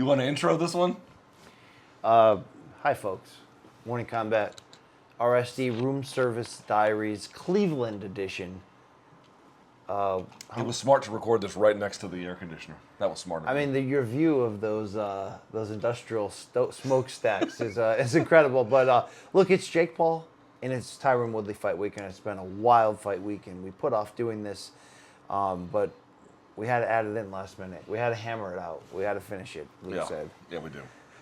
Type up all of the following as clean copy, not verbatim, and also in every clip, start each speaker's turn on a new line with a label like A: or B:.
A: You want to intro this one?
B: Hi, folks. Morning Combat. RSD Room Service Diaries, Cleveland edition.
A: It was smart to record this right next to the air conditioner. That was smart.
B: I mean, your view of those industrial smokestacks is incredible. But look, it's Jake Paul and it's Tyron Woodley fight week, and it's been a wild fight week, and we put off doing this, but we had to add it in last minute. We had to hammer it out. We had to finish it, Luke said.
A: Yeah, we do.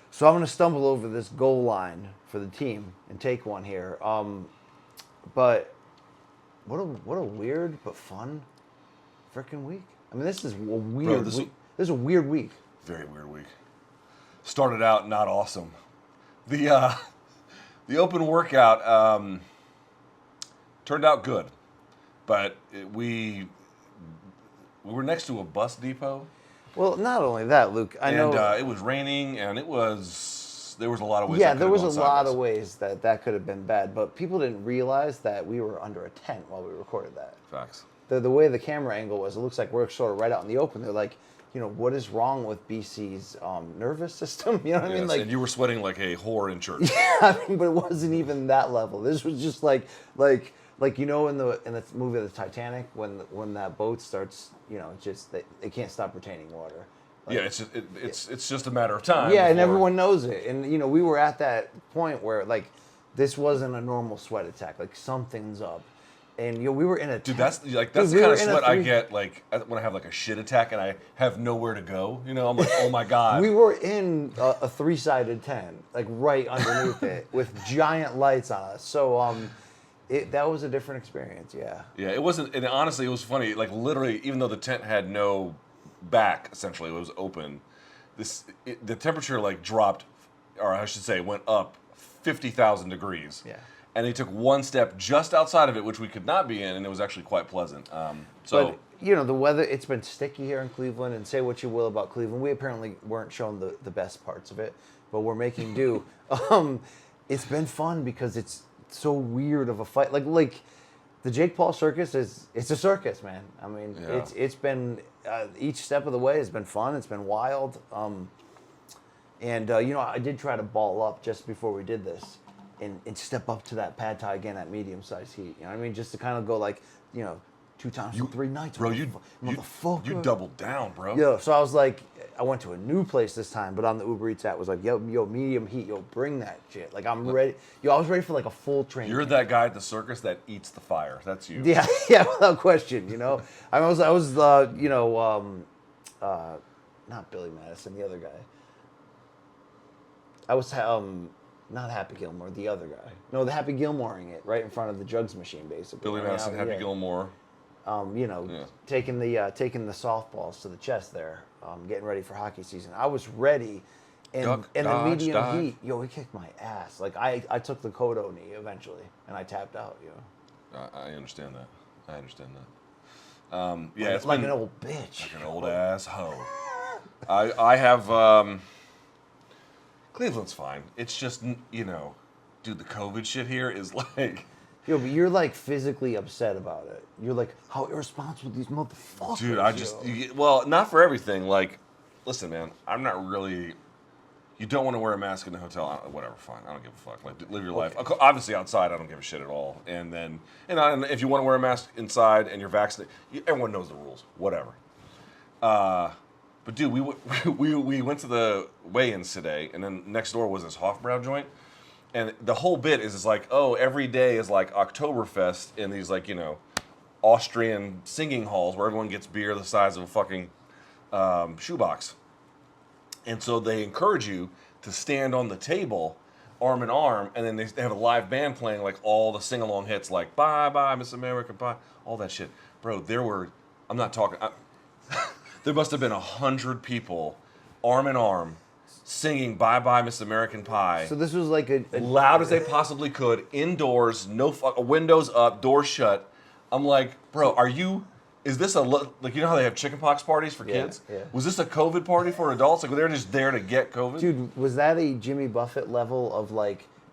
B: So I'm going to stumble over this goal line for the team and take one here. But what a weird but fun freaking week. I mean, this is a weird week. This is a weird week.
A: Very weird week. Started out not awesome. The open workout turned out good, but we were next to a bus depot.
B: Well, not only that, Luke. I know
A: it was raining, and there was a lot of ways.
B: Yeah, there was a lot of ways that could have been bad, but people didn't realize that we were under a tent while we recorded that.
A: Facts.
B: The way the camera angle was, it looks like we're sort of right out in the open. They're like, what is wrong with BC's nervous system? You know what I mean? Like,
A: and you were sweating like a whore in church.
B: Yeah, I mean, but it wasn't even that level. This was just like in the movie The Titanic, when that boat starts, just they can't stop retaining water. Like,
A: yeah, it's just a matter of time.
B: Yeah, and everyone knows it. And we were at that point where this wasn't a normal sweat attack. Like, something's up. And we were in a
A: dude. That's the kind of sweat I get when I have a shit attack and I have nowhere to go. I'm like, oh my god.
B: We were in a 3-sided tent, right underneath it, with giant lights on us. So that was a different experience. Yeah.
A: Yeah, it wasn't. And honestly, it was funny. Literally, even though the tent had no back, essentially, it was open. The temperature dropped, or I should say, went up 50,000 degrees.
B: Yeah.
A: And he took one step just outside of it, which we could not be in, and it was actually quite pleasant.
B: But, the weather, it's been sticky here in Cleveland, and say what you will about Cleveland. We apparently weren't shown the best parts of it, but we're making do. It's been fun because it's so weird of a fight. Like the Jake Paul circus it's a circus, man. I mean,
A: yeah.
B: It's been, each step of the way has been fun. It's been wild. I did try to ball up just before we did this. And step up to that pad thai again at medium-sized heat. You know what I mean? Just to kind of go 2 times in 3 nights.
A: Bro, you doubled down, bro.
B: Yeah, so I was like, I went to a new place this time, but on the Uber Eats app was like, yo, medium heat, bring that shit. I'm ready. I was ready for a full train.
A: You're that guy at the circus that eats the fire. That's you.
B: Yeah, without question. I was not Billy Madison, the other guy. I was not Happy Gilmore, the other guy. No, the Happy Gilmoreing it right in front of the jugs machine, basically.
A: Billy Madison, Happy Gilmore.
B: Taking the softballs to the chest there, getting ready for hockey season. I was ready, and the medium heat, he kicked my ass. I took the Kodo knee eventually, and I tapped out.
A: I understand that. It's
B: like an old bitch.
A: Like an old ass hoe. I have. Cleveland's fine. It's just, dude, the COVID shit here is like...
B: But you're physically upset about it. You're like, how irresponsible these motherfuckers.
A: Dude, well, not for everything. Listen, man, I'm not really... You don't want to wear a mask in the hotel. Whatever, fine. I don't give a fuck. Live your life. Obviously, outside, I don't give a shit at all. And then, and if you want to wear a mask inside and you're vaccinated, everyone knows the rules. Whatever. But dude, we went to the weigh-ins today, and then next door was this Hofbrau joint, and the whole bit is every day is Oktoberfest in these Austrian singing halls where everyone gets beer the size of a fucking shoebox, and so they encourage you to stand on the table, arm in arm, and then they have a live band playing all the sing-along hits Bye Bye Miss America, Bye, all that shit, bro. I'm not talking. There must have been 100 people, arm in arm, singing "Bye Bye Miss American Pie."
B: So this was a
A: loud as they possibly could, indoors, windows up, doors shut. I'm like, bro, is this how they have chickenpox parties for kids?
B: Yeah.
A: Was this a COVID party for adults? They're just there to get COVID?
B: Dude, was that a Jimmy Buffett level of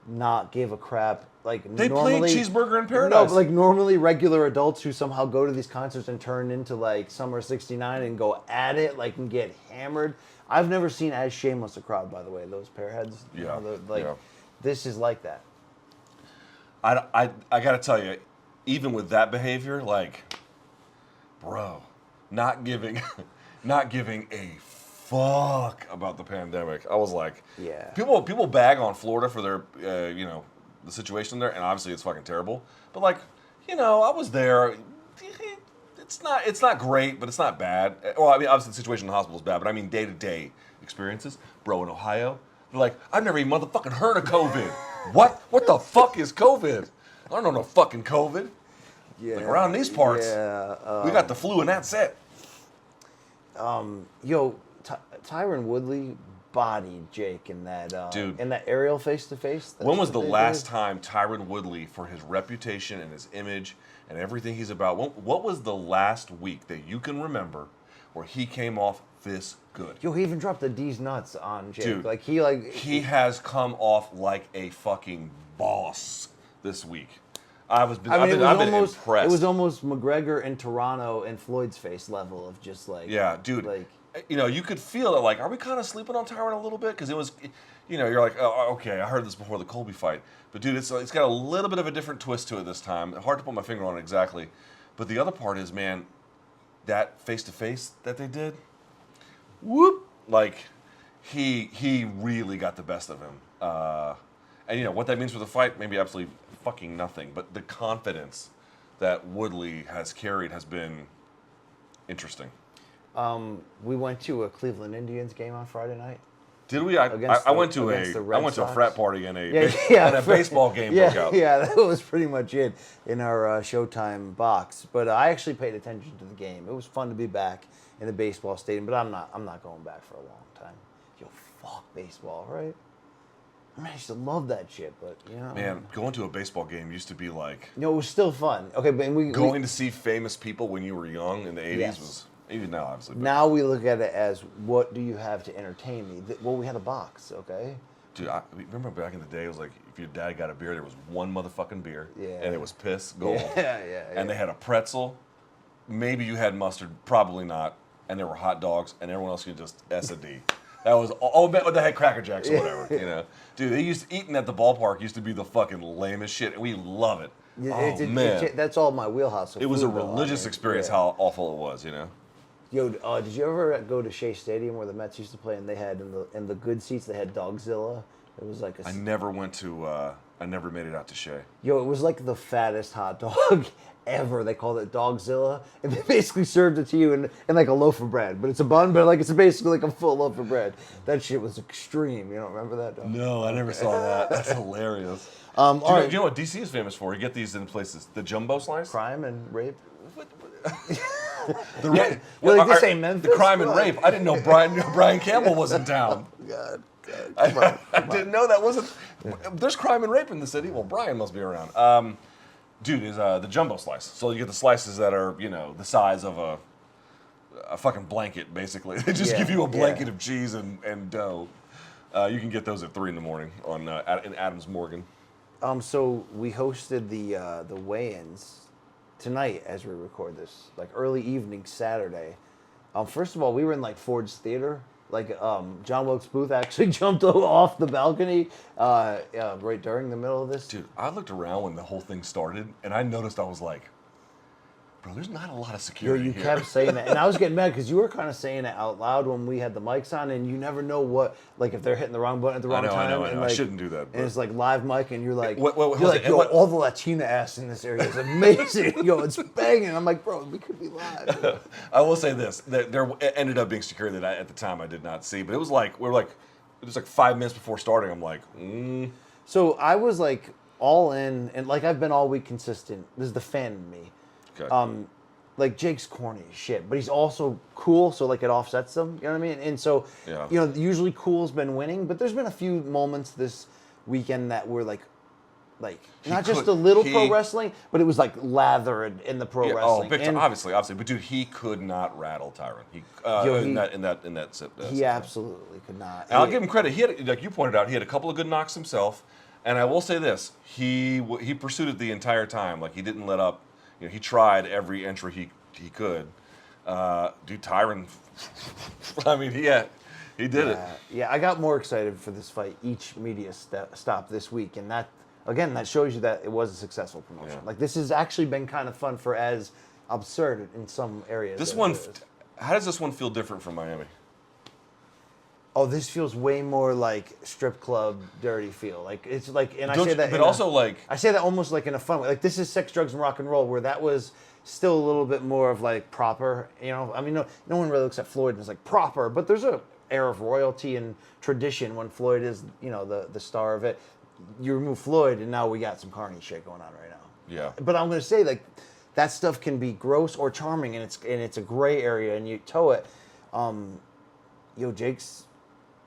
B: not give a crap, like
A: They
B: normally
A: played Cheeseburger in Paradise.
B: No, but like normally regular adults who somehow go to these concerts and turn into like Summer '69 and go at it, like and get hammered. I've never seen as shameless a crowd, by the way. Those pairheads, this is like that.
A: I gotta tell you, even with that behavior, like, bro, not giving a fuck about the pandemic. I was like,
B: yeah.
A: People bag on Florida for their, the situation there, and obviously it's fucking terrible. But like, I was there. It's not great, but it's not bad. Well, I mean, obviously the situation in the hospital is bad, but I mean day-to-day experiences. Bro, in Ohio, they're like, I've never even motherfucking heard of COVID. What? What the fuck is COVID? I don't know no fucking COVID.
B: Yeah.
A: Like around these parts, we got the flu and that's it.
B: Tyron Woodley bodied Jake in that
A: Dude.
B: in that aerial face-to-face.
A: When was the last time Tyron Woodley, for his reputation and his image and everything he's about, what was the last week that you can remember where he came off this good?
B: He even dropped the D's nuts on Jake.
A: Dude,
B: he
A: has come off like a fucking boss this week. I've been impressed.
B: It was almost McGregor in Toronto and Floyd's face level of just like,
A: yeah, dude.
B: Like,
A: you could feel it. Like, are we kind of sleeping on Tyron a little bit? Because it was, you're like, oh, okay, I heard this before the Colby fight, but dude, it's got a little bit of a different twist to it this time. Hard to put my finger on it exactly, but the other part is, man, that face-to-face that they did, whoop, like he really got the best of him. And what that means for the fight, maybe absolutely fucking nothing. But the confidence that Woodley has carried has been interesting.
B: We went to a Cleveland Indians game on Friday night.
A: Did we? I went to a frat party and a baseball game broke out.
B: Yeah, that was pretty much it in our Showtime box. But I actually paid attention to the game. It was fun to be back in the baseball stadium. But I'm not going back for a long time. Fuck baseball, right? I mean, I used to love that shit, but
A: Man, going to a baseball game used to be like.
B: It was still fun. Okay, but
A: going to see famous people when you were young in the '80s was. Even now, obviously.
B: Now we look at it as, what do you have to entertain me? Well, we had a box, okay?
A: Dude, remember back in the day, it was like, if your dad got a beer, there was one motherfucking beer.
B: Yeah.
A: And it was piss, gold.
B: Yeah.
A: And they had a pretzel. Maybe you had mustard, probably not. And there were hot dogs, and everyone else could just S&D. That was all, they had Cracker Jacks or whatever, Dude, eating at the ballpark used to be the fucking lamest shit, and we love it. Yeah, man.
B: That's all my wheelhouse.
A: It was a religious experience, how awful it was,
B: Yo, did you ever go to Shea Stadium where the Mets used to play, and they had in the good seats they had Dogzilla? It was like
A: I never went to. I never made it out to Shea.
B: Yo, it was like the fattest hot dog ever. They called it Dogzilla, and they basically served it to you in like a loaf of bread. But it's a bun, but like it's basically like a full loaf of bread. That shit was extreme. You don't remember that? Dog?
A: No, I never saw that. That's hilarious. Do you know what DC is famous for? You get these in places. The jumbo slice.
B: Crime and rape.
A: This ain't Memphis. The crime and rape. I didn't know Brian Campbell was in town.
B: God.
A: I didn't know that wasn't. There's crime and rape in the city. Well, Brian must be around. Dude, is the jumbo slice. So you get the slices that are the size of a fucking blanket, basically. They just give you a blanket of cheese and dough. You can get those at 3 a.m. in Adams Morgan.
B: So we hosted the weigh-ins tonight as we record this, like early evening Saturday. First of all, we were in like Ford's Theater. Like John Wilkes Booth actually jumped off the balcony right during the middle of this.
A: Dude, I looked around when the whole thing started, and I noticed I was like, bro, there's not a lot of security
B: you
A: here.
B: kept saying that, and I was getting mad because you were kind of saying it out loud when we had the mics on, and you never know what, like if they're hitting the wrong button at the wrong time.
A: I know.
B: And
A: I shouldn't do that.
B: And it's like live mic, and you're like,
A: yo,
B: all the Latina ass in this area is amazing. Yo, it's banging. I'm like, bro, we could be live.
A: I will say this: there ended up being security that at the time I did not see, but it was like it was like 5 minutes before starting. I'm like,
B: So I was like all in, and like I've been all week consistent. This is the fan in me.
A: Okay.
B: Like Jake's corny as shit, but he's also cool, so like it offsets them. You know what I mean? And so, usually cool's been winning, but there's been a few moments this weekend that were like not just a little pro wrestling, but it was like lather in the pro wrestling.
A: Oh, big obviously, but dude, he could not rattle Tyron. In that
B: he absolutely could not.
A: And I'll give him credit. He had, like you pointed out, he had a couple of good knocks himself. And I will say this: he pursued it the entire time. Like he didn't let up. You know, he tried every entry he could. Dude, Tyron. I mean, he did it.
B: Yeah, I got more excited for this fight each media stop this week, and that shows you that it was a successful promotion.
A: Yeah.
B: Like this has actually been kind of fun for as absurd in some areas.
A: This one, how does this one feel different from Miami?
B: Oh, this feels way more like strip club dirty feel. Like it's like, and I
A: Don't
B: say
A: you-
B: that,
A: but also like
B: I say that almost like in a fun way. Like this is sex, drugs, and rock and roll, where that was still a little bit more of like proper. You know, I mean, no one really looks at Floyd as like proper, but there's a air of royalty and tradition when Floyd is, you know, the star of it. You remove Floyd, and now we got some carny shit going on right now.
A: yeah.
B: But I'm gonna say like that stuff can be gross or charming, and it's a gray area, and you toe it. Jake's.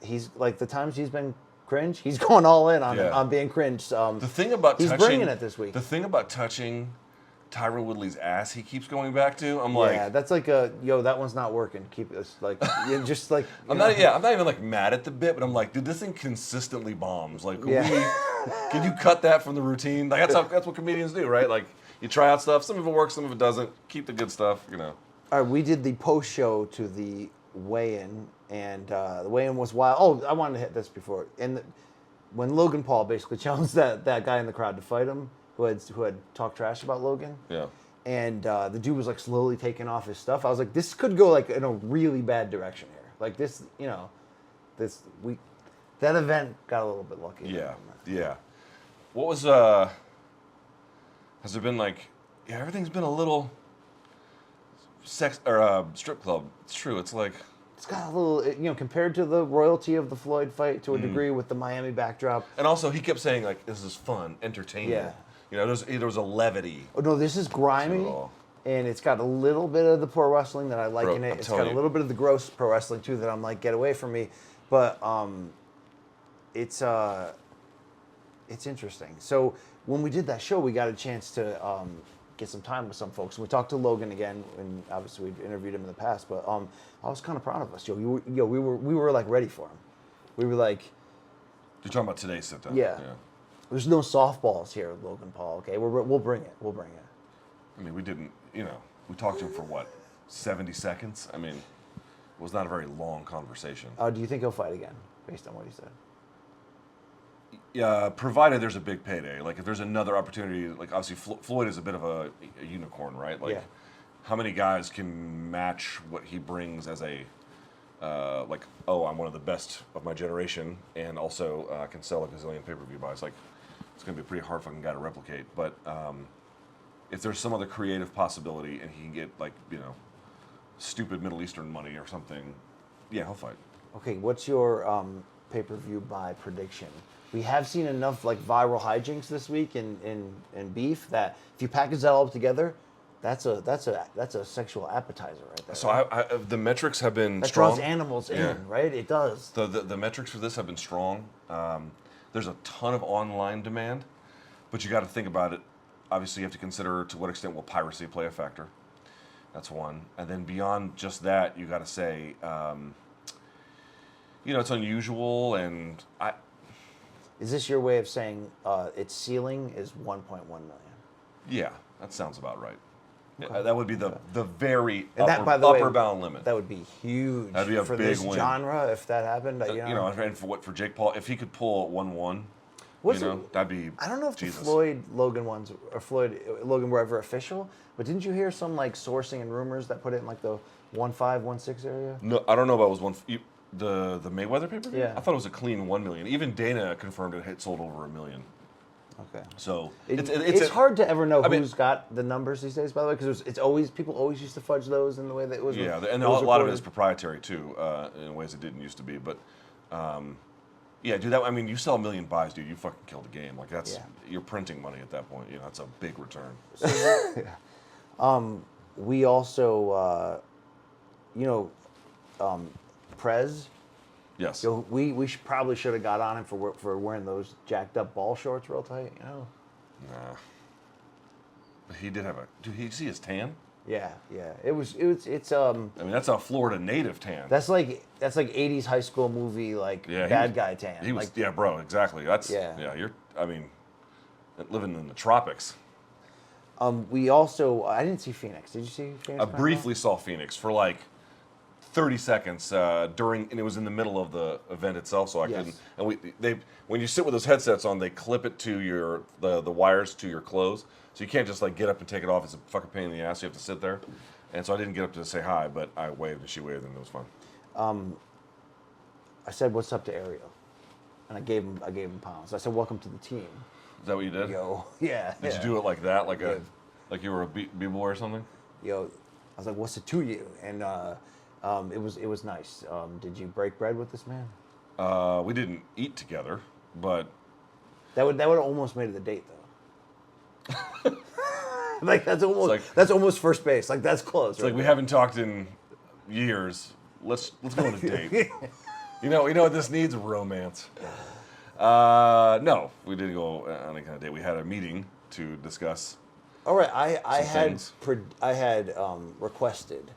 B: He's like the times he's been cringe. He's going all in on being cringe.
A: The thing about
B: he's
A: touching,
B: bringing it this week.
A: The thing about touching Tyron Woodley's ass, he keeps going back to. I'm like,
B: yeah, that's like that one's not working. Keep this like, just like.
A: I'm not even like mad at the bit, but I'm like, dude, this thing consistently bombs. Like, can you cut that from the routine? Like that's what comedians do, right? Like, you try out stuff. Some of it works, some of it doesn't. Keep the good stuff, you know.
B: All right, we did the post show to the weigh-in. And the weigh-in was wild. Oh, I wanted to hit this before. And when Logan Paul basically challenged that guy in the crowd to fight him, who had talked trash about Logan.
A: Yeah.
B: And the dude was like slowly taking off his stuff. I was like, this could go like in a really bad direction here. Like this, you know, that event got a little bit lucky.
A: Yeah. Yeah. What was has there been like? Yeah, everything's been a little sex or strip club. It's true. It's like.
B: It's got a little, you know, compared to the royalty of the Floyd fight to a degree with the Miami backdrop.
A: And also, he kept saying, like, this is fun, entertainment.
B: Yeah.
A: You know, there was a levity.
B: Oh, no, this is grimy, and it's got a little bit of the pro wrestling that I like in it. It's got a little bit of the gross pro wrestling, too, that I'm like, get away from me. But it's interesting. So when we did that show, we got a chance to get some time with some folks. And we talked to Logan again, and obviously we'd interviewed him in the past, but I was kind of proud of us. We were like ready for him. We were like,
A: you're talking about today's sit down.
B: Yeah. There's no softballs here, Logan Paul. Okay, we'll bring it. We'll bring it.
A: I mean, we didn't. You know, we talked to him for what, 70 seconds. I mean, it was not a very long conversation.
B: Do you think he'll fight again, based on what he said?
A: Yeah, provided there's a big payday. Like if there's another opportunity, like obviously Floyd is a bit of a unicorn, right? Like, how many guys can match what he brings as a like? Oh, I'm one of the best of my generation, and also can sell a gazillion pay-per-view buys. Like, it's gonna be a pretty hard fucking guy to replicate. But if there's some other creative possibility, and he can get like stupid Middle Eastern money or something, yeah, he'll fight.
B: Okay, what's your pay-per-view buy prediction? We have seen enough like viral hijinks this week in beef that if you package that all up together, that's a sexual appetizer right there.
A: So the metrics have been
B: that
A: strong.
B: draws animals in, right? It does.
A: The metrics for this have been strong. There's a ton of online demand, but you got to think about it. Obviously, you have to consider to what extent will piracy play a factor. That's one, and then beyond just that, you got to say, it's unusual, and
B: Is this your way of saying its ceiling is 1.1 million?
A: Yeah, that sounds about right.
B: Okay.
A: Yeah, that would be the very
B: upper
A: bound limit.
B: That would be huge.
A: That'd be a
B: for
A: big
B: this
A: win.
B: genre if that happened.
A: And for Jake Paul, if he could pull 1-1, that'd be.
B: I don't know if
A: Jesus.
B: the Floyd Logan ones or Floyd Logan were ever official, but didn't you hear some like sourcing and rumors that put it in like the 1.5, 1.6 area?
A: No, I don't know about the Mayweather pay-per-view.
B: Yeah.
A: I thought it was a clean 1 million. Even Dana confirmed it had sold over 1 million.
B: Okay.
A: So
B: it's hard to ever know who's got the numbers these days, by the way, because people always used to fudge those in the way that it was.
A: Yeah, and a lot of it is proprietary too, in ways it didn't used to be. But yeah, dude, that, I mean, you sell 1 million buys, dude, you fucking killed the game. Like you're printing money at that point. That's a big return.
B: We also, Prez.
A: Yes.
B: We probably should have got on him for wearing those jacked up ball shorts real tight.
A: Nah. But he did have Did he see his tan?
B: Yeah. It's.
A: I mean, that's a Florida native tan.
B: That's like 80s high school movie bad guy tan.
A: He was bro, exactly. That's I mean, living in the tropics.
B: We also, I didn't see Phoenix. Did you see Phoenix?
A: I briefly saw Phoenix for like 30 seconds and it was in the middle of the event itself, so I couldn't. And when you sit with those headsets on, they clip it to the wires to your clothes, so you can't just like get up and take it off. It's a fucking pain in the ass. You have to sit there, and so I didn't get up to say hi, but I waved and she waved, and it was fun.
B: I said, "What's up?" to Ariel, and I gave him pounds. I said, "Welcome to the team."
A: Is that what you did?
B: Yo, yeah.
A: Did you do it like that, like you were a b-boy or something?
B: Yo, I was like, "What's it to you?" And it was nice. Did you break bread with this man?
A: We didn't eat together, but
B: that would have almost made it the date though. Like that's almost first base. Like that's close.
A: It's like we haven't talked in years. Let's go on a date. You know what this needs? Romance. No, we didn't go on any kind of date. We had a meeting to discuss.
B: All right, I had requested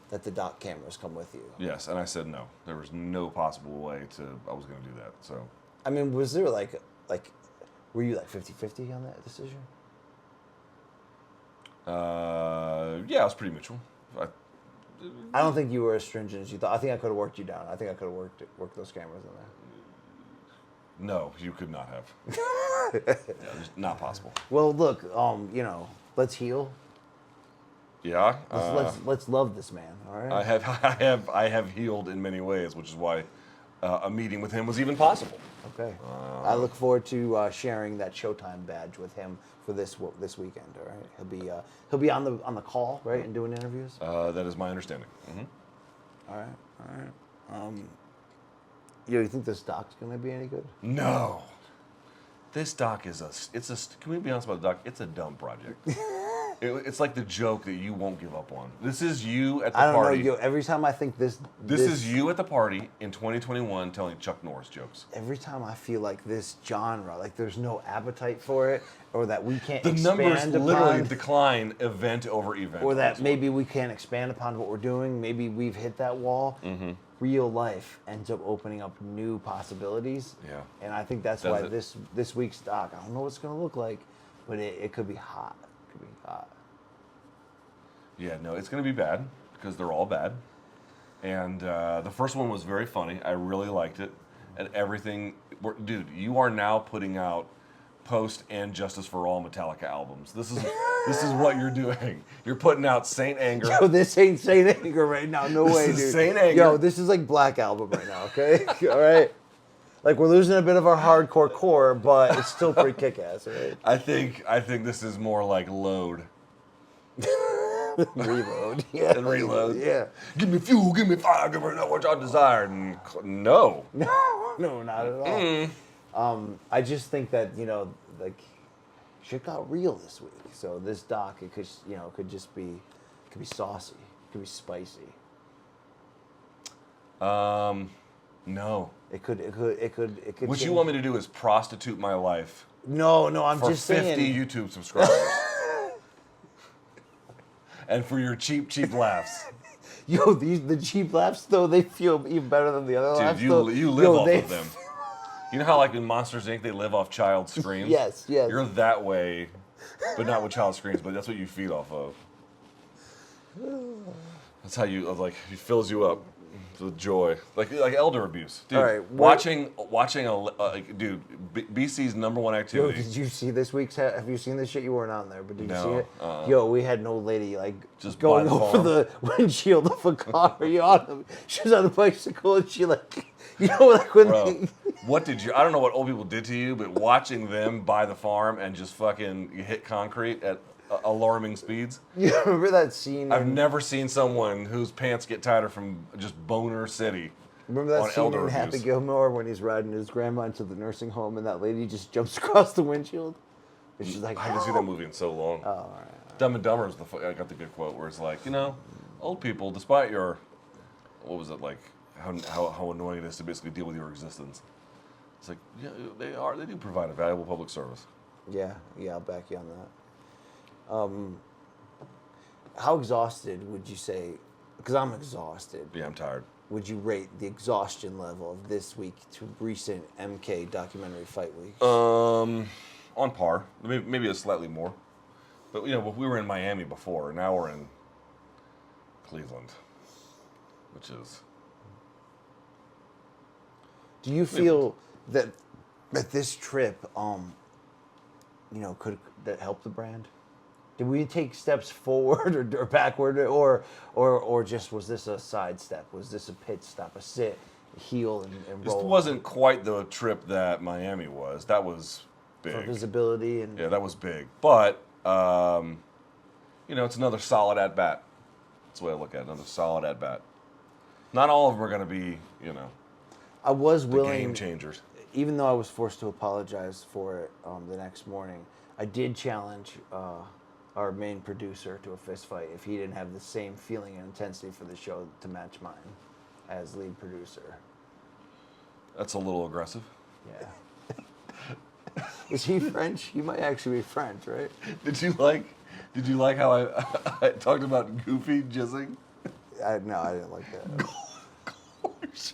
B: that the doc cameras come with you.
A: Yes, and I said no. There was no possible way I was going to do that. So,
B: I mean, was there like, were you like 50-50 on that decision?
A: Yeah, it was pretty mutual.
B: I don't think you were as stringent as you thought. I think I could have worked you down. I think I could have worked those cameras in there.
A: No, you could not have. Yeah, just not possible.
B: Well, look, let's heal.
A: Yeah.
B: Let's love this man. All right.
A: I have healed in many ways, which is why a meeting with him was even possible.
B: Okay. I look forward to sharing that Showtime badge with him for this weekend. All right. He'll be on the call, right, and doing interviews.
A: That is my understanding. Mm-hmm.
B: All right. You think this doc's gonna be any good?
A: No. This doc is can we be honest about the doc? It's a dumb project. It's like the joke that you won't give up on. This is you at the party.
B: I don't know, every time I think this
A: is you at the party in 2021 telling Chuck Norris jokes.
B: Every time I feel like this genre, like there's no appetite for it, or that we can't
A: the
B: expand
A: numbers
B: upon,
A: literally decline event over event.
B: Or that maybe we can't expand upon what we're doing. Maybe we've hit that wall. Mm-hmm. Real life ends up opening up new possibilities.
A: Yeah.
B: And I think that's why this week's doc, I don't know what it's going to look like, but it could be hot. It could be hot.
A: Yeah, no, it's going to be bad because they're all bad. And the first one was very funny. I really liked it. And everything, dude, you are now putting out Post and Justice for All Metallica albums. This is what you're doing. You're putting out Saint Anger.
B: Yo, this ain't Saint Anger right now. No way, dude.
A: This is Saint Anger.
B: Yo, this is like Black Album right now, okay? All right? Like, we're losing a bit of our hardcore core, but it's still pretty kick-ass, right?
A: I think this is more like Load.
B: Reload. Yeah.
A: And Reload.
B: Yeah.
A: Give me fuel, give me fire, give me what y'all desired. And no.
B: No, not at all. I just think that, shit got real this week. So this doc, it could just be, it could be saucy, it could be spicy.
A: No.
B: It could.
A: What you want me to do is prostitute my life.
B: No, I'm
A: for
B: just
A: 50
B: saying.
A: YouTube subscribers. And for your cheap laughs.
B: Yo, the cheap laughs though, they feel even better than the other laughs.
A: Dude, you live off of them. You know how like in Monsters Inc. they live off child screams?
B: Yes.
A: You're that way, but not with child screams, but that's what you feed off of. That's how it fills you up with joy. Like elder abuse. Dude,
B: all right,
A: watching BC's number one activity.
B: Yo, did you see this week's, have you seen this shit? You weren't on there, but did you see it? Yo, we had an old lady just going over the windshield of a car. She was on a bicycle and she when
A: Bro, I don't know what old people did to you, but watching them buy the farm and just fucking hit concrete at alarming speeds.
B: You remember that scene?
A: I've never seen someone whose pants get tighter from just boner city.
B: Remember that scene in Happy Gilmore when he's riding his grandma into the nursing home and that lady just jumps across the windshield? And she's like,
A: I haven't seen that movie in so long.
B: Oh, all right.
A: Dumb and Dumber is I got the good quote where it's like, old people, despite your, what was it like, how annoying it is to basically deal with your existence. It's like, yeah, they do provide a valuable public service.
B: Yeah, I'll back you on that. How exhausted would you say? Because I'm exhausted.
A: Yeah, I'm tired.
B: would you rate the exhaustion level of this week to recent MK documentary fight weeks?
A: On par, maybe a slightly more. But we were in Miami before, and now we're in Cleveland, which is.
B: Do you feel that this trip, could that help the brand? Did we take steps forward or backward, or just was this a sidestep? Was this a pit stop, a sit, a heel, and roll?
A: This wasn't quite the trip that Miami was. That was big.
B: For visibility and
A: yeah, that was big. But it's another solid at bat. That's the way I look at it. Another solid at bat. Not all of them are going to be,
B: I was
A: the
B: willing,
A: game changers.
B: even though I was forced to apologize for it the next morning. I did challenge our main producer to a fist fight if he didn't have the same feeling and intensity for the show to match mine as lead producer.
A: That's a little aggressive.
B: Yeah. Is he French? He might actually be French, right?
A: Did you like how I talked about Goofy jizzing?
B: No, I didn't like that.
A: Gorsh.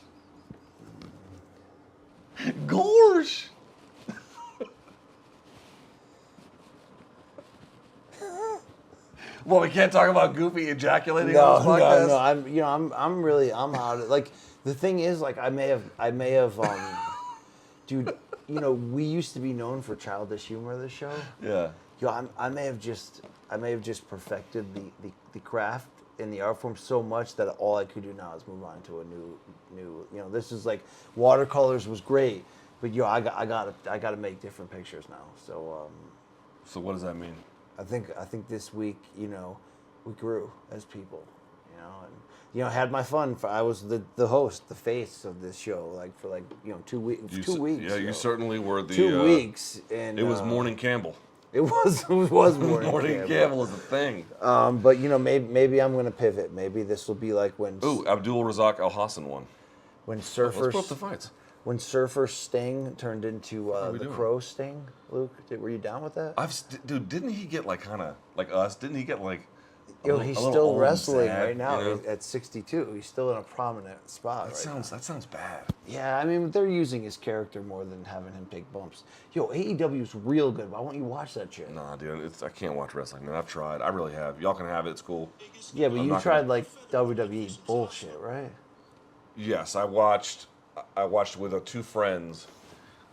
A: Gorsh. Well, we can't talk about Goofy ejaculating on this podcast.
B: No. I'm out of it. Like the thing is, like I may have, dude. We used to be known for childish humor. This show.
A: Yeah.
B: I may have just perfected the craft and the art form so much that all I could do now is move on to a new. This is like watercolors was great, but I gotta make different pictures now. So.
A: So what does that mean?
B: I think this week, we grew as people, and had my fun. I was the host, the face of this show, for 2 weeks. 2 weeks.
A: Yeah, you certainly were the
B: 2 weeks, and
A: it was Morning Campbell.
B: It was
A: Morning Campbell is a thing.
B: But maybe I'm gonna pivot. Maybe this will be like when.
A: Ooh, Abdul Razak Al Hassan won.
B: When
A: Let's
B: surfers.
A: put up the fights.
B: When Surfer Sting turned into the Crow Sting, Luke, were you down with that?
A: Dude, didn't he get kind of like us? Didn't he get like?
B: He's still wrestling right now at 62. He's still in a prominent spot. That
A: sounds bad.
B: Yeah, I mean they're using his character more than having him take bumps. AEW's real good. Why won't you watch that shit?
A: Nah, dude, I can't watch wrestling. Man, I've tried. I really have. Y'all can have it. It's cool.
B: Yeah, but you tried WWE bullshit, right?
A: Yes, I watched with two friends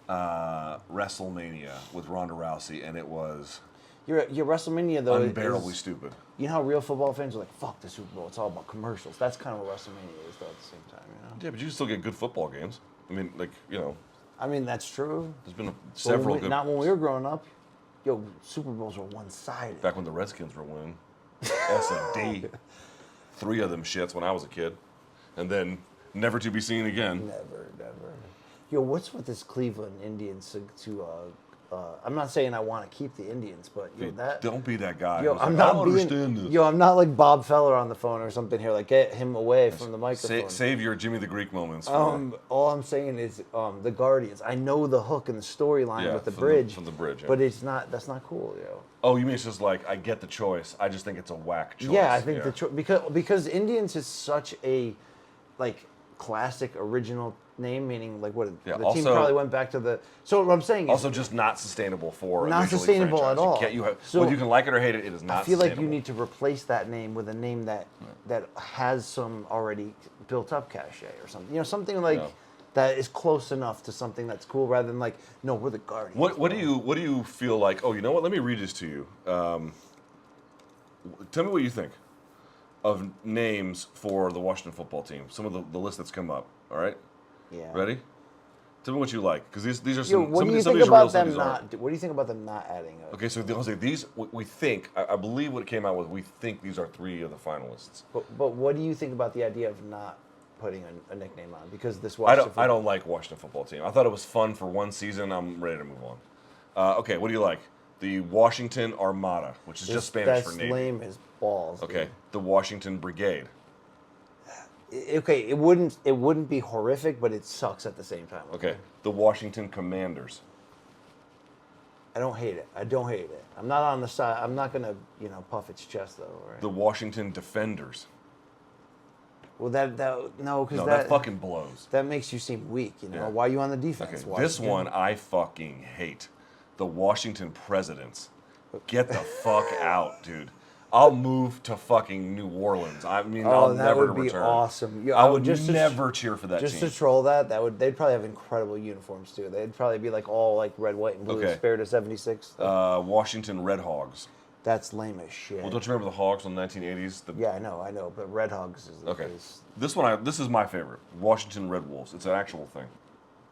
A: WrestleMania with Ronda Rousey, and it was
B: your WrestleMania though
A: unbearably stupid.
B: You know how real football fans are like, "Fuck the Super Bowl! It's all about commercials." That's kind of what WrestleMania is, though. At the same time,
A: Yeah, but you can still get good football games. I mean,
B: I mean, that's true.
A: There's been several good.
B: Not when we were growing up. Super Bowls were one-sided.
A: Back when the Redskins were winning, S&D, 3 of them shits when I was a kid, and then never to be seen again.
B: Never. What's with this Cleveland Indians to I'm not saying I want to keep the Indians, but
A: don't be that guy.
B: I'm not
A: understand this.
B: I'm not like Bob Feller on the phone or something here. Like get him away from the microphone.
A: Save your Jimmy the Greek moments.
B: All I'm saying is the Guardians. I know the hook and the storyline with the bridge.
A: From the bridge.
B: But that's not cool,
A: Oh, you mean it's just like I get the choice. I just think it's a whack choice.
B: Yeah, I think because Indians is such a classic original name, meaning the team probably went back to the. So what I'm saying is
A: also just not sustainable for
B: not sustainable
A: franchise.
B: at all.
A: Whether you can like it or hate it, it is not.
B: I feel like you need to replace that name with a name that has some already built up cachet or something. Something that is close enough to something that's cool, rather than no, we're the Guardians.
A: What do you feel like? Oh, you know what? Let me read this to you. Tell me what you think of names for the Washington football team. Some of the list that's come up. All right.
B: Yeah.
A: Ready? Tell me what you like, because these are some.
B: What do you
A: some
B: think
A: of these are real,
B: about them
A: some of these
B: not? What do you think about them not adding?
A: Okay, so I'll say these. We think. I believe what it came out with. We think these are 3 of the finalists.
B: But what do you think about the idea of not putting a nickname on? Because this
A: I don't like Washington football team. I thought it was fun for one season. I'm ready to move on. Okay, what do you like? The Washington Armada, which is just Spanish for Navy.
B: That's lame as balls.
A: Okay,
B: dude.
A: the Washington Brigade.
B: Okay, it wouldn't be horrific, but it sucks at the same time.
A: Okay, the Washington Commanders.
B: I don't hate it. I'm not on the side. I'm not gonna puff its chest though. Right?
A: The Washington Defenders.
B: Well, no, because
A: that fucking blows.
B: that makes you seem weak. You know,
A: Yeah.
B: why are you on the defense?
A: Okay, this one I fucking hate. The Washington Presidents. Get the fuck out, dude. I'll move to fucking New Orleans. I mean, I'll
B: that
A: never
B: would be
A: return.
B: awesome. Yeah,
A: I would
B: just
A: never cheer for that
B: just
A: team.
B: to troll that they'd probably have incredible uniforms too. They'd probably be like all like red, white, and blue.
A: Okay.
B: Spirit of '76.
A: Washington Red Hogs.
B: That's lame as shit.
A: Well, don't you remember the Hogs from the 1980s?
B: Yeah, I know, but Red Hogs is
A: Okay. This is my favorite. Washington Red Wolves. It's an actual thing.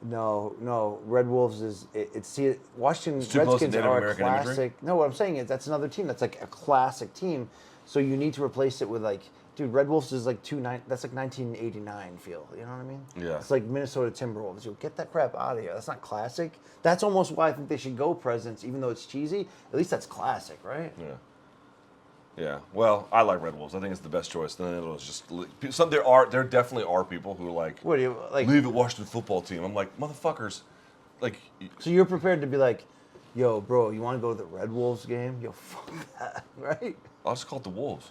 B: No, Red Wolves is Washington
A: It's too close to
B: Redskins
A: Native
B: are
A: American
B: a
A: imagery?
B: classic. No, what I'm saying is that's another team that's like a classic team. So you need to replace it with like, dude, Red Wolves is like that's like 1989 feel. You know what I mean?
A: Yeah.
B: It's like Minnesota Timberwolves. You get that crap out of here. That's not classic. That's almost why I think they should go Presidents, even though it's cheesy. At least that's classic, right?
A: Yeah. Yeah. Well, I like Red Wolves. I think it's the best choice. Then it was just there definitely are people who like
B: What do you like?
A: leave it Washington football team. I'm like, motherfuckers. Like,
B: So you're prepared to be like, yo, bro, you want to go to the Red Wolves game? Yo, fuck that, right?
A: I'll just call it the Wolves.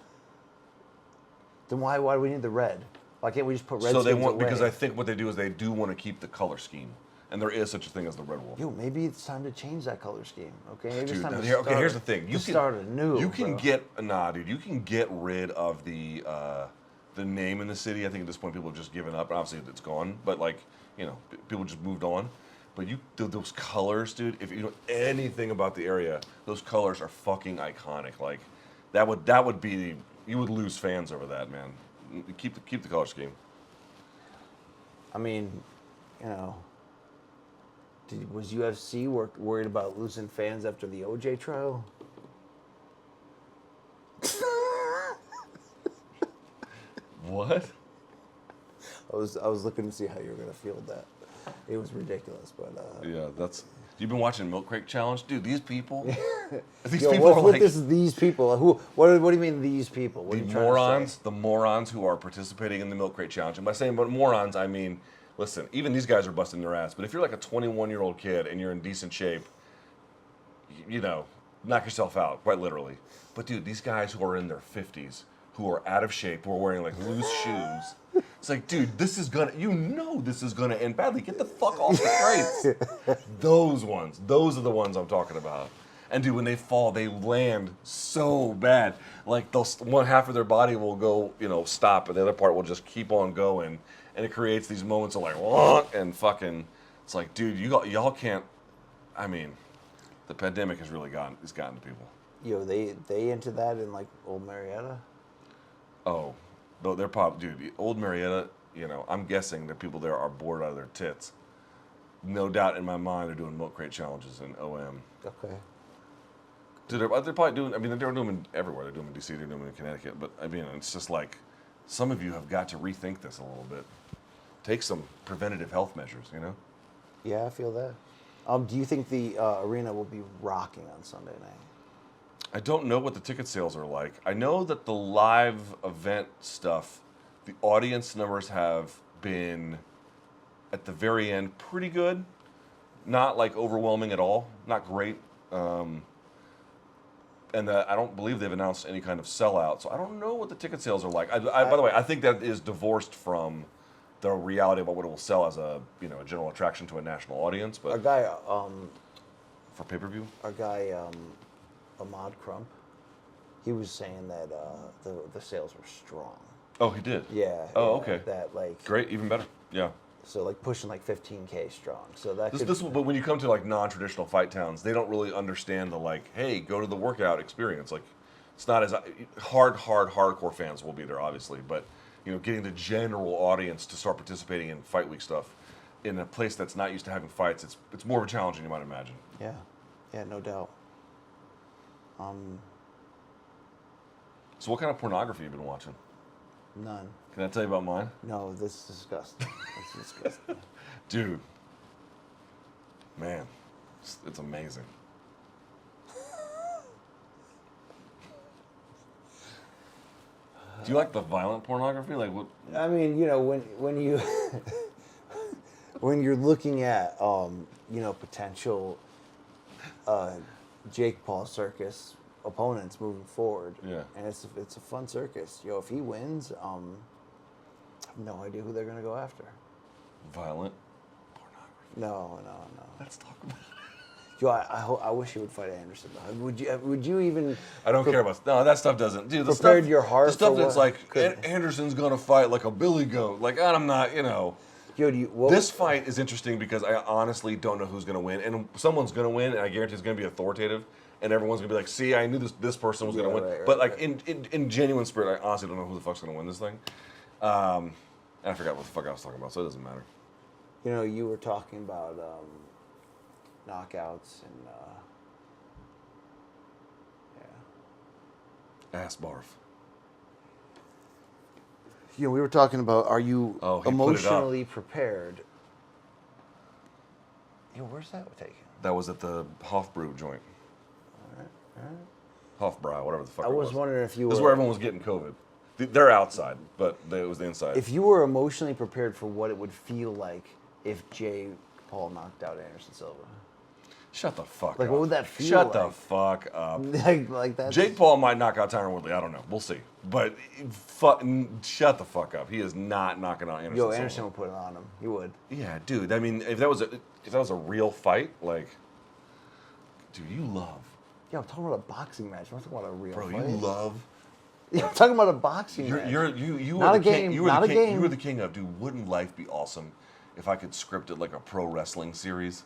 B: Then why do we need the red? Why can't we just put Redskins
A: So they want
B: away?
A: because I think what they do is they do want to keep the color scheme, and there is such a thing as the Red Wolf.
B: Yo, maybe it's time to change that color scheme. Okay, maybe
A: Dude,
B: it's time to
A: okay,
B: start.
A: here's the thing.
B: You start anew.
A: You can
B: bro.
A: dude. You can get rid of the name in the city. I think at this point people have just given up. And obviously it's gone, but like people just moved on. But those colors, dude. If you know anything about the area, those colors are fucking iconic. Like that would be you would lose fans over that, man. Keep the color scheme.
B: I mean, was UFC worried about losing fans after the OJ trial?
A: What?
B: I was looking to see how you were gonna field that. It was ridiculous, but
A: Yeah, you've been watching Milk Crate Challenge, dude. These people,
B: Yo, what these people? What do you mean these people? What are you trying to say?
A: The morons who are participating in the Milk Crate Challenge. And by saying morons, I mean, listen, even these guys are busting their ass. But if you're like a 21-year-old kid and you're in decent shape, knock yourself out, quite literally. But dude, these guys who are in their 50s, who are out of shape, who are wearing like loose shoes, it's like, dude, this is gonna end badly. Get the fuck off the crates. Those are the ones I'm talking about. And dude, when they fall, they land so bad. Like one half of their body will go, stop, and the other part will just keep on going. And it creates these moments of like, what? And fucking, it's like, dude, y'all can't. I mean, the pandemic has really gotten to people.
B: Yo, they into that in like Old Marietta?
A: Oh, they're probably, dude. Old Marietta. I'm guessing the people there are bored out of their tits. No doubt in my mind, they're doing Milk Crate challenges in OM.
B: Okay.
A: Dude, they're probably doing. I mean, they're doing them everywhere. They're doing them in DC. They're doing them in Connecticut. But I mean, it's just like some of you have got to rethink this a little bit. Take some preventative health measures.
B: Yeah, I feel that. Do you think the arena will be rocking on Sunday night?
A: I don't know what the ticket sales are like. I know that the live event stuff, the audience numbers have been, at the very end, pretty good. Not like overwhelming at all. Not great. And I don't believe they've announced any kind of sellout. So I don't know what the ticket sales are like. By the way, I think that is divorced from the reality about what it will sell as a general attraction to a national audience. But
B: Our guy,
A: for pay-per-view,
B: Ahmad Crump, he was saying that the sales were strong.
A: oh, he did.
B: Yeah.
A: Oh,
B: yeah,
A: okay.
B: That like
A: Great, even better. Yeah.
B: So like pushing like 15K strong. So that
A: But when you come to like non-traditional fight towns, they don't really understand the like, hey, go to the workout experience. Like, it's not as hardcore fans will be there, obviously, but getting the general audience to start participating in fight week stuff in a place that's not used to having fights, it's more of a challenge than you might imagine.
B: Yeah, no doubt.
A: So what kind of pornography have you been watching?
B: None.
A: Can I tell you about mine?
B: No, this is disgusting. This is disgusting.
A: Dude, man, it's amazing. Do you like the violent pornography? Like what?
B: I mean, when you when you're looking at potential Jake Paul circus opponents moving forward,
A: Yeah.
B: and it's a fun circus. If he wins, no idea who they're gonna go after.
A: Violent pornography.
B: No.
A: Let's talk about it.
B: Yo, I wish he would fight Anderson. Though. Would you even?
A: I don't care about that stuff. Doesn't dude.
B: Prepared your heart.
A: The stuff
B: for
A: that's
B: what?
A: like Anderson's gonna fight like a billy goat. Like I'm not.
B: Yo,
A: this fight is interesting because I honestly don't know who's gonna win, and someone's gonna win, and I guarantee it's gonna be authoritative, and everyone's gonna be like, "See, I knew this person was gonna win."
B: Right,
A: but like in genuine spirit, I honestly don't know who the fuck's gonna win this thing. And I forgot what the fuck I was talking about, so it doesn't matter.
B: You were talking about knockouts and
A: Ass barf.
B: we were talking about, are you
A: Oh, he
B: emotionally prepared? Where's that taken?
A: That was at the Hofbräu joint.
B: All right.
A: Hofbräu, whatever the fuck
B: I
A: it
B: was wondering if you were...
A: This is where everyone was getting COVID. They're outside, but it was the inside.
B: If you were emotionally prepared for what it would feel like if Jake Paul knocked out Anderson Silva.
A: Shut the fuck up.
B: Like, what would that feel
A: Shut
B: like?
A: the fuck up.
B: like that.
A: Jake Paul might knock out Tyron Woodley. I don't know. We'll see. But shut the fuck up. He is not knocking out Anderson Silva.
B: Anderson would put it on him. He would.
A: Yeah, dude. I mean, if that was a real fight, like, dude, you love.
B: Yeah, I'm talking about a boxing match. I'm not talking about a real fight.
A: Bro, you love.
B: Yeah, I'm talking about a boxing match.
A: You
B: Not
A: are
B: a
A: the
B: game,
A: king. You were
B: not
A: the
B: a
A: king.
B: game.
A: You were the king of, dude. Wouldn't life be awesome if I could script it like a pro wrestling series?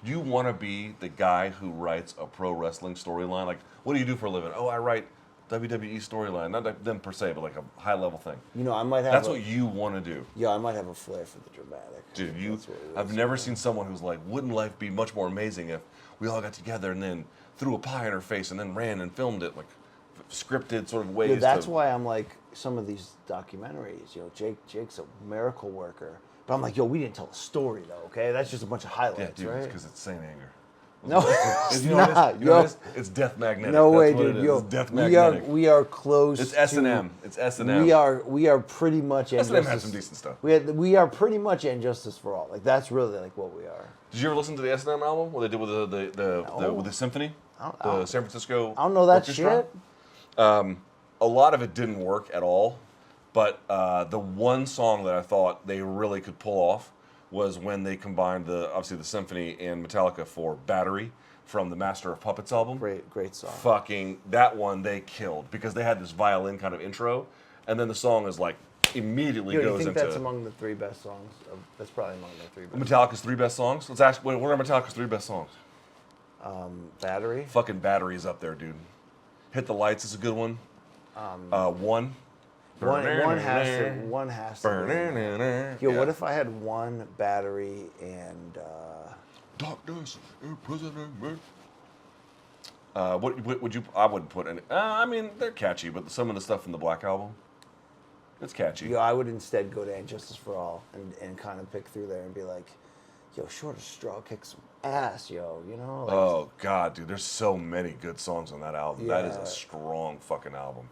A: You want to be the guy who writes a pro wrestling storyline? Like, what do you do for a living? Oh, I write WWE storyline. Not them per se, but like a high level thing.
B: I might have.
A: That's what you want to do.
B: Yeah, I might have a flair for the dramatic.
A: Dude,
B: That's what it is.
A: I've never seen someone who's like, wouldn't life be much more amazing if we all got together and then threw a pie in her face and then ran and filmed it, like scripted sort of ways.
B: Yeah, that's why I'm like some of these documentaries. Jake's a miracle worker, but I'm like, we didn't tell a story though. Okay, that's just a bunch of highlights,
A: yeah, dude,
B: right?
A: it's because it's Saint Anger.
B: No, it's
A: You know what
B: not.
A: it is? You know what it is? It's Death Magnetic.
B: No
A: That's
B: way,
A: what
B: dude.
A: it is. It's Death Magnetic.
B: We are close.
A: It's S&M. It's S&M.
B: We are pretty much
A: S&M had some decent stuff.
B: We are pretty much Injustice for All. Like that's really like what we are.
A: Did you ever listen to the S&M album? What they did with with the symphony, the San Francisco.
B: I don't know that
A: orchestra?
B: shit.
A: A lot of it didn't work at all, but the one song that I thought they really could pull off was when they combined obviously the symphony and Metallica for Battery from the Master of Puppets album.
B: Great song.
A: Fucking that one they killed because they had this violin kind of intro, and then the song is like immediately
B: Do you
A: goes
B: think
A: into.
B: that's among the 3 best songs? That's probably among the 3 best.
A: Metallica's 3 best songs. Let's ask. What are Metallica's 3 best songs?
B: Battery.
A: Fucking Battery's up there, dude. Hit the Lights is a good one. One.
B: One has to. Yo,
A: Yeah.
B: what if I had one Battery and
A: Darkness, prisoner. What would you? I wouldn't put any. I mean, they're catchy, but some of the stuff from the Black Album, it's catchy.
B: I would instead go to Injustice for All and kind of pick through there and be like, yo, Short of Straw kicks some ass, yo. Like,
A: Oh God, dude, there's so many good songs on that album. That is
B: Yeah.
A: a strong fucking album.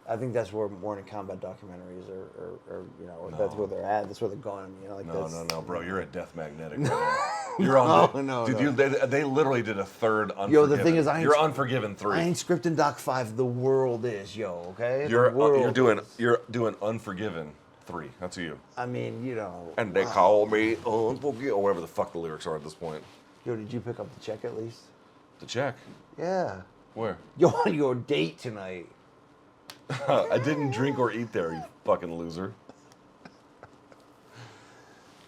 B: I think that's where Morning Kombat documentaries are that's where they're at. That's where they're going.
A: No, bro, you're at Death Magnetic. Right now. You're on.
B: No,
A: dude,
B: no.
A: they literally did a third Unforgiven.
B: Yo, the thing is,
A: you're Unforgiven 3.
B: I ain't scripting Doc 5. The world is, okay.
A: You're
B: The world
A: you're
B: is.
A: doing Unforgiven 3. That's you.
B: I mean,
A: And they call me Unforgiven, or whatever the fuck the lyrics are at this point.
B: Yo, did you pick up the check at least?
A: The check.
B: Yeah.
A: Where?
B: Yo, on your date tonight.
A: I didn't drink or eat there, you fucking loser.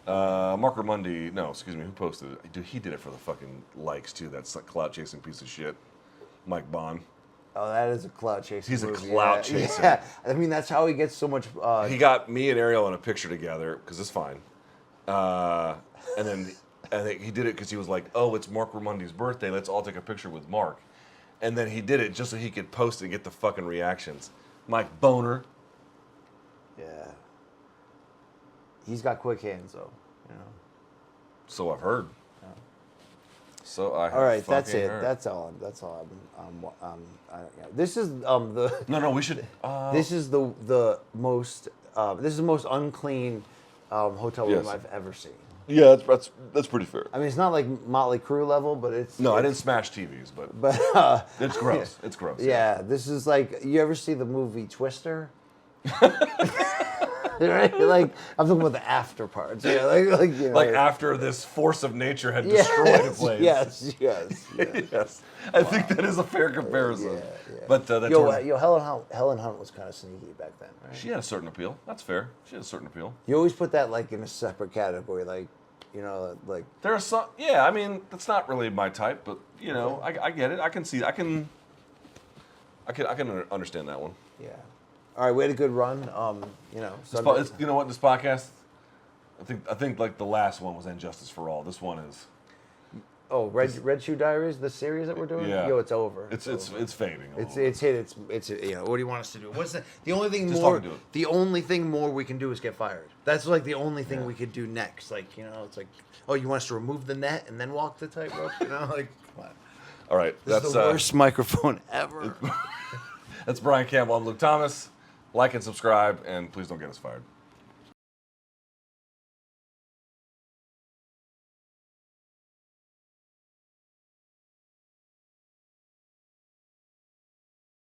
A: Mark Ramundi, no, excuse me, who posted it? Dude, he did it for the fucking likes too. That's a clout chasing piece of shit. Mike Bond.
B: Oh, that is a clout chasing.
A: He's a
B: movie.
A: clout chaser.
B: Yeah, I mean that's how he gets so much.
A: He got me and Ariel in a picture together because it's fine. And then I think he did it because he was like, "Oh, it's Mark Ramundi's birthday. Let's all take a picture with Mark." And then he did it just so he could post it and get the fucking reactions. Mike Boner.
B: Yeah. He's got quick hands though.
A: So I've heard.
B: Yeah.
A: So I have
B: All right, that's
A: fucking
B: it.
A: heard.
B: That's all. This is the.
A: No, we should.
B: This is the most. This is the most unclean hotel room
A: Yes.
B: I've ever seen.
A: Yeah, that's pretty fair.
B: I mean, it's not like Motley Crue level, but it's.
A: No, I
B: it's-
A: didn't smash TVs, but
B: But
A: it's gross. It's gross.
B: yeah, this is like you ever see the movie Twister? right? Like I'm talking about the after parts. Yeah, like you know,
A: Like after this force of nature had destroyed a place.
B: Yes.
A: Yes. I think that is a fair comparison.
B: Yeah.
A: But that
B: Yo, Helen Hunt was kind of sneaky back then, right?
A: she had a certain appeal. That's fair. She had a certain appeal.
B: You always put that like in a separate category, like you know, like
A: There are some. Yeah, I mean, that's not really my type, but you know, I get it. I can see. I can understand that one.
B: yeah. All right, we had a good run. You know,
A: You know what? This podcast, I think like the last one was Injustice for All. This one is.
B: Oh, Red Shoe Diaries, the series that we're doing.
A: Yeah.
B: Yo, it's over.
A: It's fading.
B: It's hit. It's you know. What do you want us to do? What's the only thing
A: Just
B: more?
A: talking to it.
B: The only thing more we can do is get fired. That's like the only thing we could do next. Like you know, it's like, oh, you want us to remove the net and then walk the tightrope? You know, like come on.
A: All right,
B: This
A: that's
B: is the worst microphone ever.
A: That's Brian Campbell. I'm Luke Thomas. Like and subscribe, and please don't get us fired.